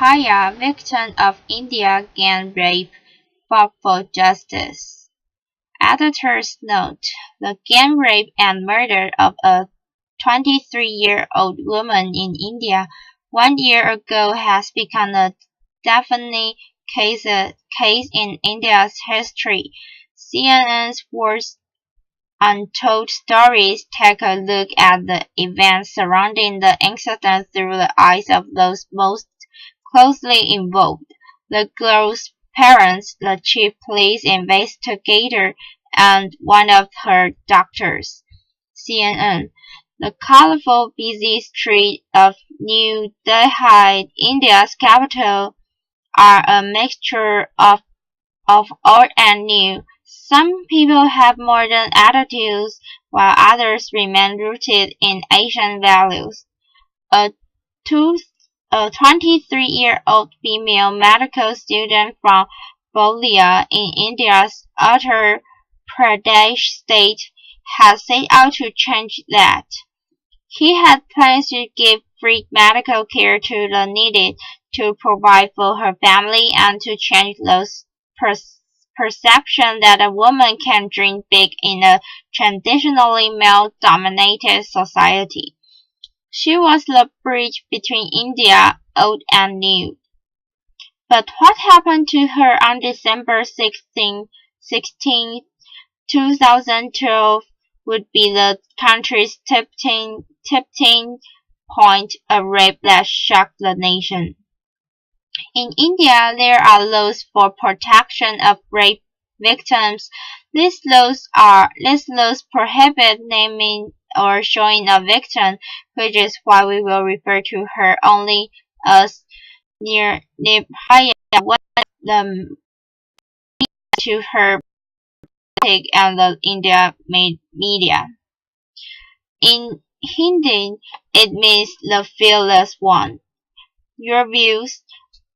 Nirbhaya, victim of India gang rape, fought for justice. Editor's note: the gang rape and murder of a 23-year-old woman in India 1 year ago has become a defining case in India's history. CNN's Worst Untold Stories take a look at the events surrounding the incident through the eyes of those most closely involved: the girl's parents, the chief police investigator, and one of her doctors. CNN. The colorful, busy streets of New Delhi, India's capital, are a mixture of old and new. Some people have modern attitudes, while others remain rooted in Asian values. A 23-year-old female medical student from Bolia in India's Uttar Pradesh state has set out to change that. He had plans to give free medical care to the needy, to provide for her family, and to change those perception that a woman can dream big in a traditionally male-dominated society. She was the bridge between India, old and new. But what happened to her on December 16, 2012 would be the country's tipping point, a rape that shocked the nation. In India, there are laws for protection of rape victims. These laws prohibit naming or showing a victim, which is why we will refer to her only as Nirbhaya, when the to her and the India media. In Hindi, it means the fearless one. Your views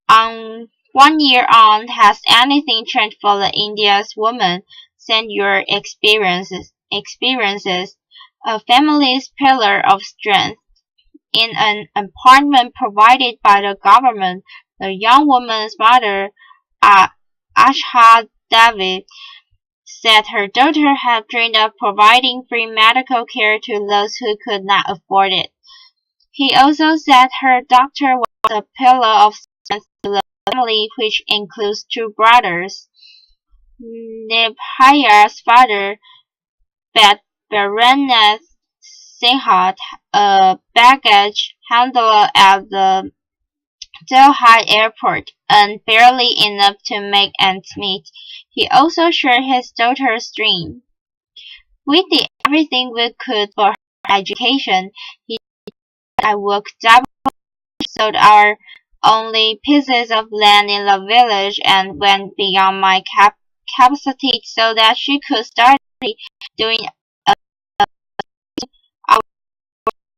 on 1 year on, has anything changed for the India's woman? Send your experiences. A family's pillar of strength. In an apartment provided by the government, the young woman's mother, Asha David, said her daughter had dreamed of providing free medical care to those who could not afford it. He also said her doctor was a pillar of strength to the family, which includes 2 brothers. Nirbhaya's father, Baranath Sinha, a baggage handler at the Delhi airport, earned barely enough to make ends meet. He also shared his daughter's dream. We did everything we could for her education. He said, I worked double, sold our only pieces of land in the village, and went beyond my capacity so that she could start doing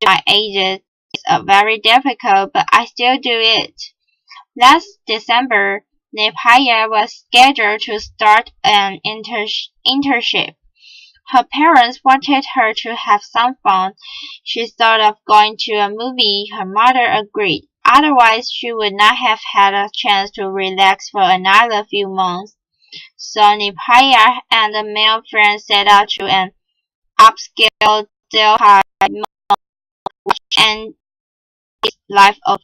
my age is very difficult, but I still do it. Last December, Nirbhaya was scheduled to start an internship. Her parents wanted her to have some fun. She thought of going to a movie. Her mother agreed. Otherwise, she would not have had a chance to relax for another few months. So Nirbhaya and a male friend set out to an upscale Delhi mall and its life of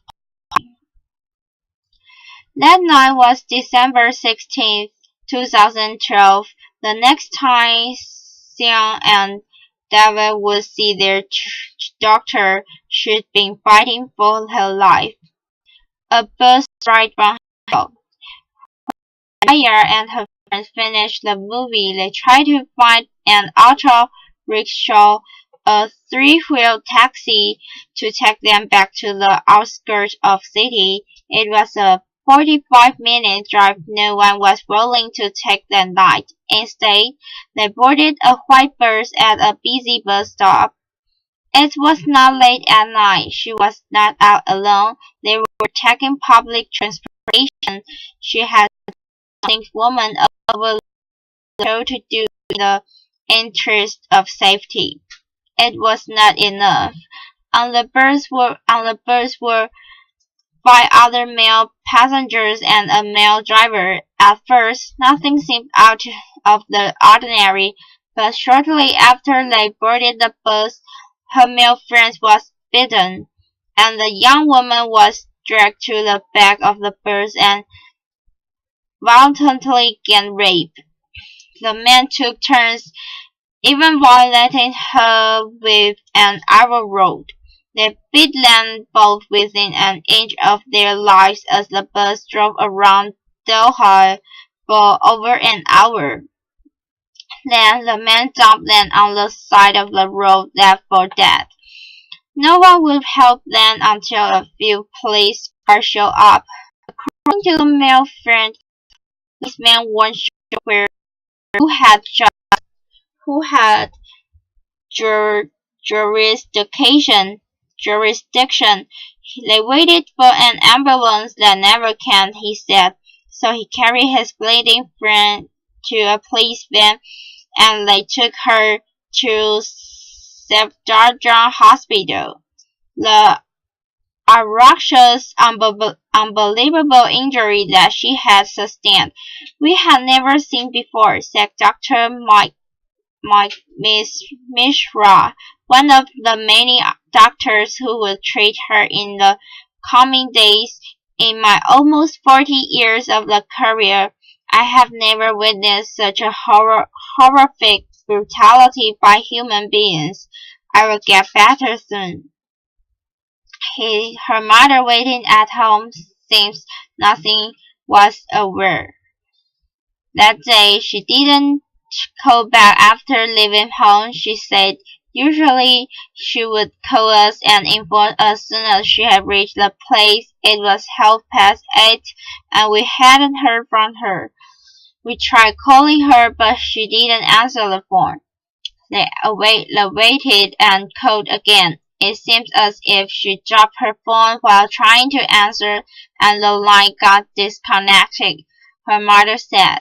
That night was December 16, 2012. The next time Xiang and David would see their doctor, she'd been fighting for her life. A bus ride from hell. Maya and her friends finished the movie. They tried to find an auto rickshaw, a 3-wheel taxi, to take them back to the outskirts of city. It was a 45-minute drive. No one was willing to take that night. Instead, they boarded a white bus at a busy bus stop. It was not late at night. She was not out alone. They were taking public transportation. She had a woman over to do in the interest of safety. It was not enough. On the bus were 5 other male passengers and a male driver. At first, nothing seemed out of the ordinary, but shortly after they boarded the bus, her male friend was bitten, and the young woman was dragged to the back of the bus and violently gang raped. The men took turns, even violating her with an arrow rod. They beat them both within an inch of their lives as the bus drove around Delhi for over an hour. Then the men dumped them on the side of the road left for dead. No one would help them until a few police cars showed up. According to the male friend, this man weren't sure who had jurisdiction. They waited for an ambulance that never came, he said, so he carried his bleeding friend to a police van and they took her to Safdarjung Hospital. The Araksha's unbelievable injury that she had sustained, we had never seen before, said Dr. Mike Mishra, one of the many doctors who would treat her in the coming days. In my almost 40 years of the career, I have never witnessed such a horrific brutality by human beings. I will get better soon. Her mother waiting at home seems nothing was aware. That day she didn't call back after leaving home, she said. Usually she would call us and inform us soon as she had reached the place. It was 8:30 and we hadn't heard from her. We tried calling her but she didn't answer the phone. They waited and called again. It seems as if she dropped her phone while trying to answer and the line got disconnected, her mother said.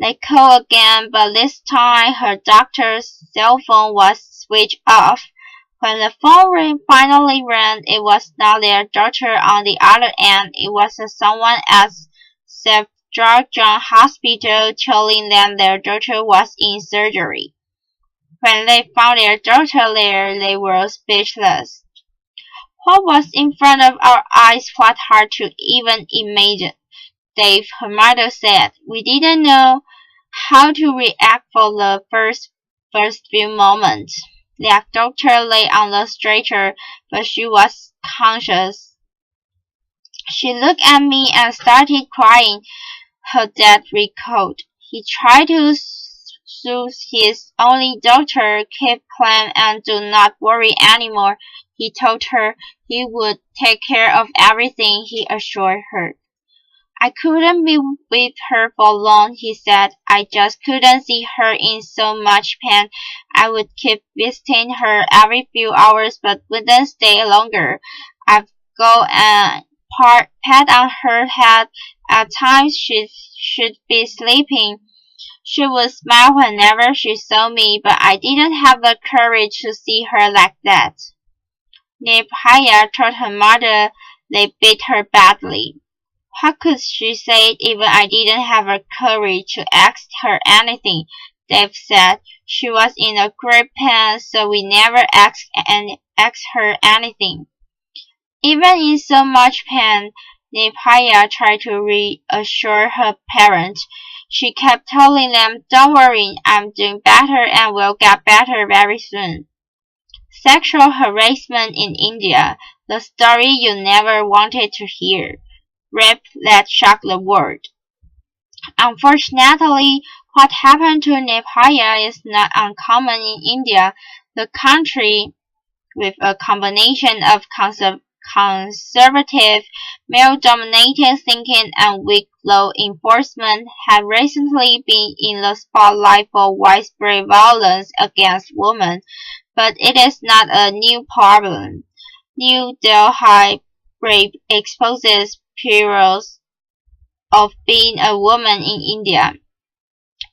They called again, but this time her doctor's cell phone was switched off. When the phone finally rang, it was not their daughter on the other end. It was someone at Safdarjung Hospital telling them their daughter was in surgery. When they found their daughter there, they were speechless. What was in front of our eyes was hard to even imagine. Dave, her mother said, we didn't know how to react for the first few moments. The doctor lay on the stretcher, but she was conscious. She looked at me and started crying, her dad recalled. He tried to soothe his only daughter, keep calm and do not worry anymore. He told her he would take care of everything, he assured her. I couldn't be with her for long, he said. I just couldn't see her in so much pain. I would keep visiting her every few hours but wouldn't stay longer. I'd go and pat on her head. At times she should be sleeping. She would smile whenever she saw me, but I didn't have the courage to see her like that. Nibhaya told her mother they beat her badly. What could she say? Even I didn't have the courage to ask her anything, Dave said. She was in a great pain, so we never asked her anything. Even in so much pain, Nibhaya tried to reassure her parents. She kept telling them, don't worry, I'm doing better and will get better very soon. Sexual harassment in India, the story you never wanted to hear. Rape that shocked the world. Unfortunately, what happened to Nepal is not uncommon in India, the country with a combination of conservative, male-dominated thinking and weak law enforcement had recently been in the spotlight for widespread violence against women, but it is not a new problem. New Delhi rape exposes perils of being a woman in India.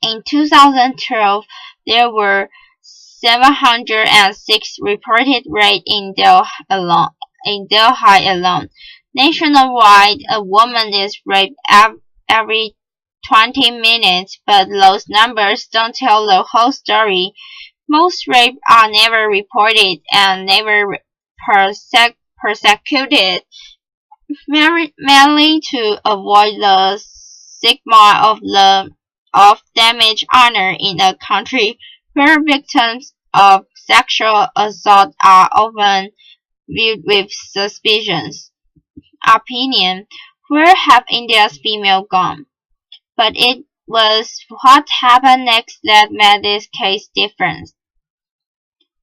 In 2012, there were 706 reported rapes in Delhi alone. Nationwide, a woman is raped every 20 minutes, but those numbers don't tell the whole story. Most rapes are never reported and never persecuted, mainly to avoid the stigma of damaged honor in a country where victims of sexual assault are often viewed with suspicions. Opinion. Where have India's female gone? But it was what happened next that made this case different.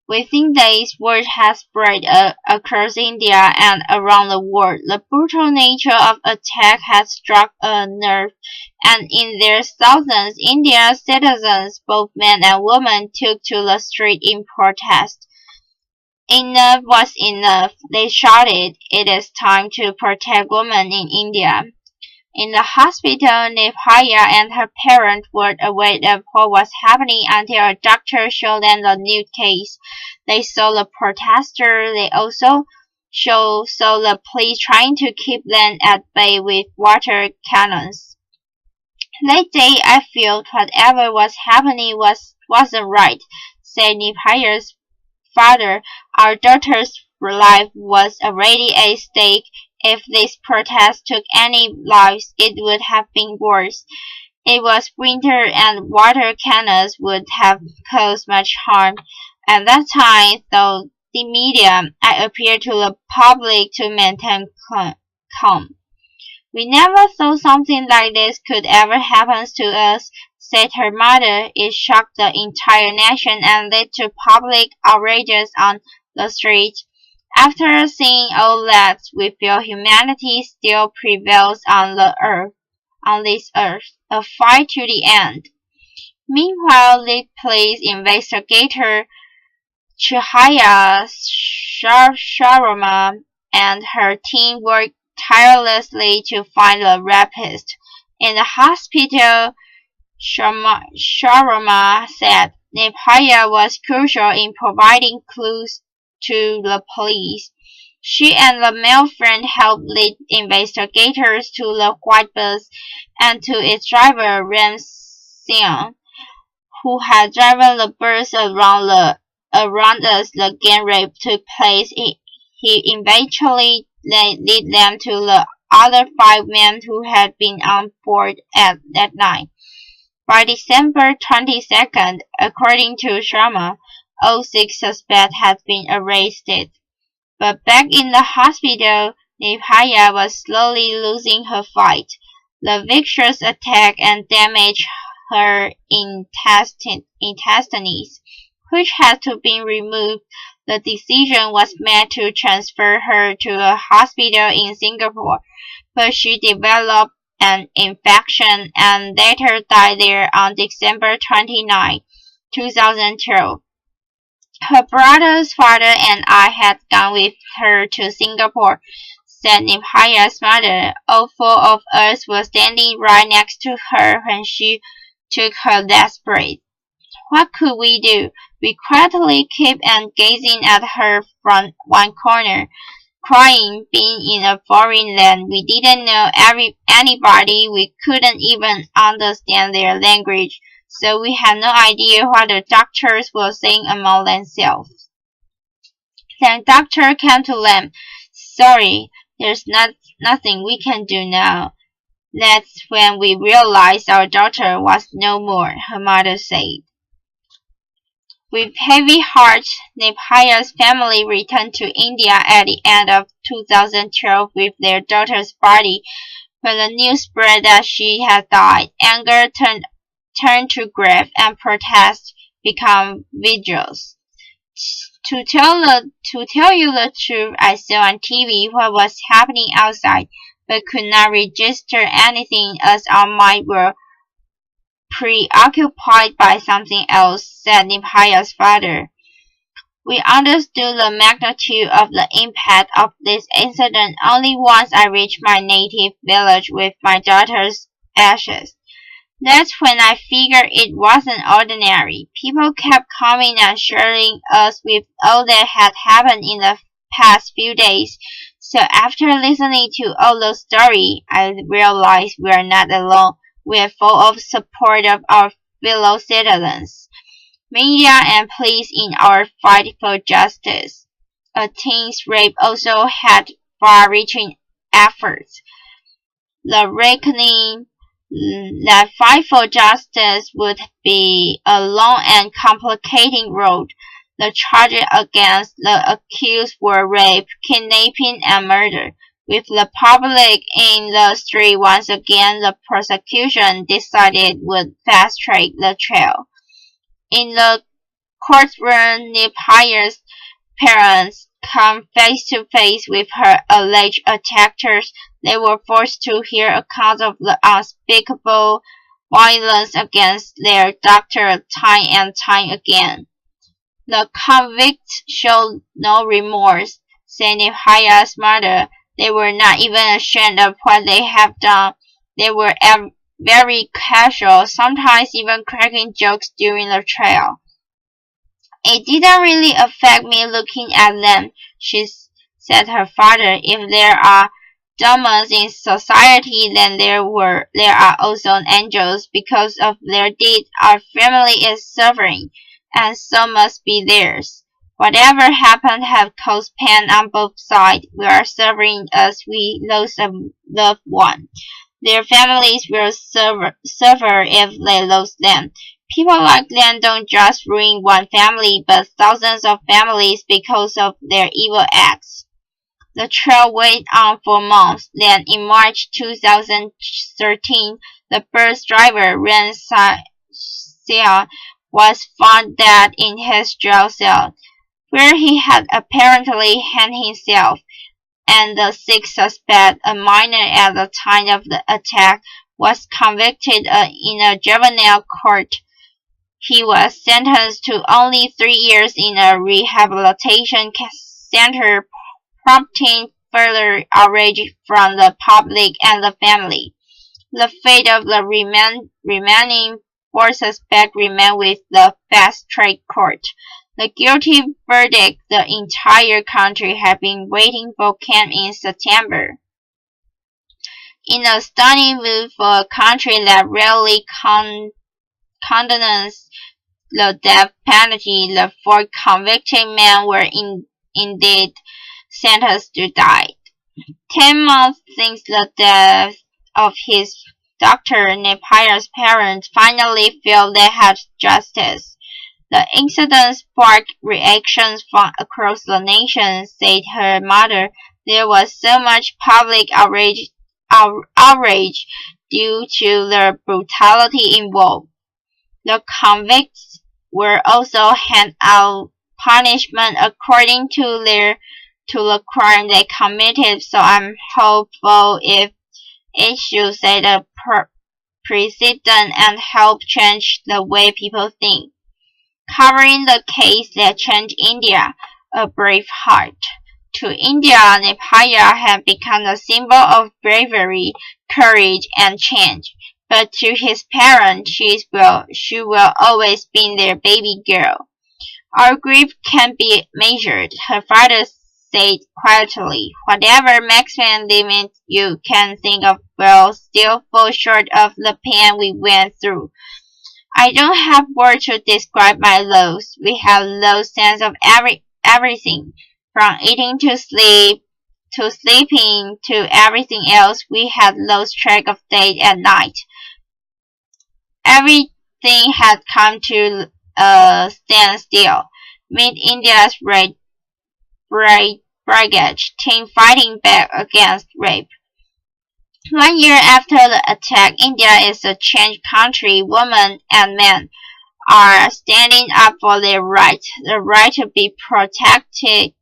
Within days, word has spread across India and around the world. The brutal nature of attack had struck a nerve, and in their thousands, India's citizens, both men and women, took to the street in protest. Enough was enough, they shouted. It is time to protect women in India. In the hospital, Nibhaya and her parents were aware of what was happening until a doctor showed them the new case. They saw the protesters. They also saw the police trying to keep them at bay with water cannons. That day I felt whatever was happening wasn't right, said Nibhaya's father. Our daughter's life was already at stake. If this protest took any lives, it would have been worse. It was winter and water cannons would have caused much harm. At that time, though the media, I appealed to the public to maintain calm. We never thought something like this could ever happen to us, said her mother. It shocked the entire nation and led to public outrages on the streets. After seeing all that, we feel humanity still prevails on this earth, a fight to the end. Meanwhile, the police investigator Chihaya Sharma and her team worked tirelessly to find the rapist. In the hospital, Sharma said Nibhaya was crucial in providing clues to the police. She and the male friend helped lead investigators to the white bus and to its driver Ram Singh, who had driven the bus around as the gang rape took place. He eventually led them to the other 5 men who had been on board at that night. By December 22nd, according to Sharma, all 6 suspects had been arrested. But back in the hospital, Nibhaya was slowly losing her fight. The vicious attack and damaged her intestines, which had to be removed. The decision was made to transfer her to a hospital in Singapore, but she developed an infection and later died there on December 29, 2012. Her brother's father and I had gone with her to Singapore, said Nibhaya's mother. All 4 of us were standing right next to her when she took her last breath. What could we do? We quietly kept gazing at her from one corner, crying. Being in a foreign land, we didn't know anybody. We couldn't even understand their language, so we had no idea what the doctors were saying among themselves. Then the doctor came to them. Sorry, there's nothing we can do now. That's when we realized our daughter was no more, her mother said. With heavy hearts, Nibhaya's family returned to India at the end of 2012 with their daughter's body. When the news spread that she had died, anger turned to grief and protest became vigils. To tell you the truth, I saw on TV what was happening outside, but could not register anything as our mind were preoccupied by something else, said Nibhaya's father. We understood the magnitude of the impact of this incident only once I reached my native village with my daughter's ashes. That's when I figured it wasn't ordinary. People kept coming and sharing us with all that had happened in the past few days. So after listening to all those stories, I realized we are not alone. We are full of support of our fellow citizens, media and police in our fight for justice. A teen's rape also had far-reaching efforts. The reckoning that fight for justice would be a long and complicating road. The charges against the accused were rape, kidnapping, and murder. With the public in the street once again, the prosecution decided would fast-track the trial. In the courtroom, Nepaya's parents come face to face with her alleged attackers. They were forced to hear accounts of the unspeakable violence against their daughter time and time again. The convicts showed no remorse, said Nepaya's mother. They were not even ashamed of what they have done. They were very casual, sometimes even cracking jokes during the trial. It didn't really affect me looking at them, said her father. If there are demons in society, then there are also angels. Because of their deed, our family is suffering, and so must be theirs. Whatever happened have caused pain on both sides. We are suffering as we lose a loved one. Their families will suffer if they lose them. People like them don't just ruin one family, but thousands of families because of their evil acts. The trial went on for months. Then, in March 2013, the bus driver, Ren Sia, was found dead in his jail cell, where he had apparently hanged himself. And the sixth suspect, a minor at the time of the attack, was convicted in a juvenile court. He was sentenced to only 3 years in a rehabilitation center, prompting further outrage from the public and the family. The fate of the remaining 4 suspects remained with the fast-track court. The guilty verdict the entire country had been waiting for came in September. In a stunning move for a country that rarely condemns the death penalty, the 4 convicted men were indeed sentenced to die. 10 months since the death of his daughter, Nepaya's parents finally felt they had justice. The incident sparked reactions from across the nation, said her mother. There was so much public outrage due to the brutality involved. The convicts were also handed out punishment according to the crime they committed, so I'm hopeful if it should set a precedent and help change the way people think. Covering the case that changed India, a brave heart. To India, Nepaya had become a symbol of bravery, courage, and change. But to his parents, she will always be their baby girl. Our grief can't be measured, her father said quietly. Whatever maximum limit you can think of will still fall short of the pain we went through. I don't have words to describe my loss. We have lost sense of everything, from eating to sleep, to sleeping, to everything else. We had lost track of day and night. Everything had come to a standstill. Meet India's Red Brigade team fighting back against rape. 1 year after the attack, India is a changed country. Women and men are standing up for their right, the right to be protected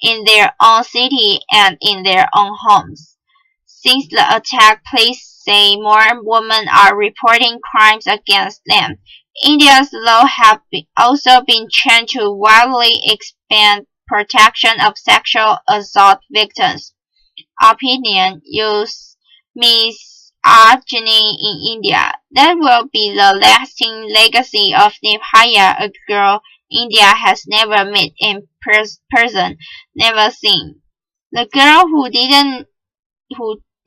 in their own city and in their own homes. Since the attack, police say more women are reporting crimes against them. India's law have also been changed to widely expand protection of sexual assault victims. Opinion use misogyny in India. That will be the lasting legacy of Nepaya, a girl India has never met in person, never seen. The girl who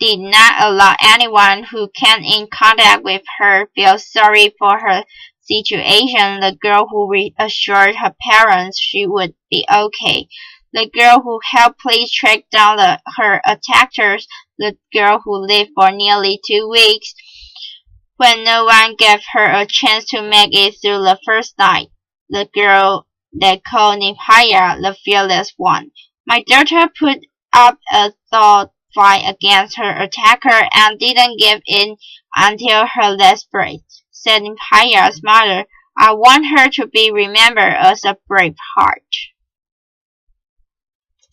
did not allow anyone who came in contact with her feel sorry for her situation, the girl who reassured her parents she would be okay, the girl who helped police track down her attackers, the girl who lived for nearly 2 weeks when no one gave her a chance to make it through the first night, the girl they call Nipaya, the fearless one. My daughter put up a thought fight against her attacker and didn't give in until her last breath, said Niphaya's mother. I want her to be remembered as a brave heart.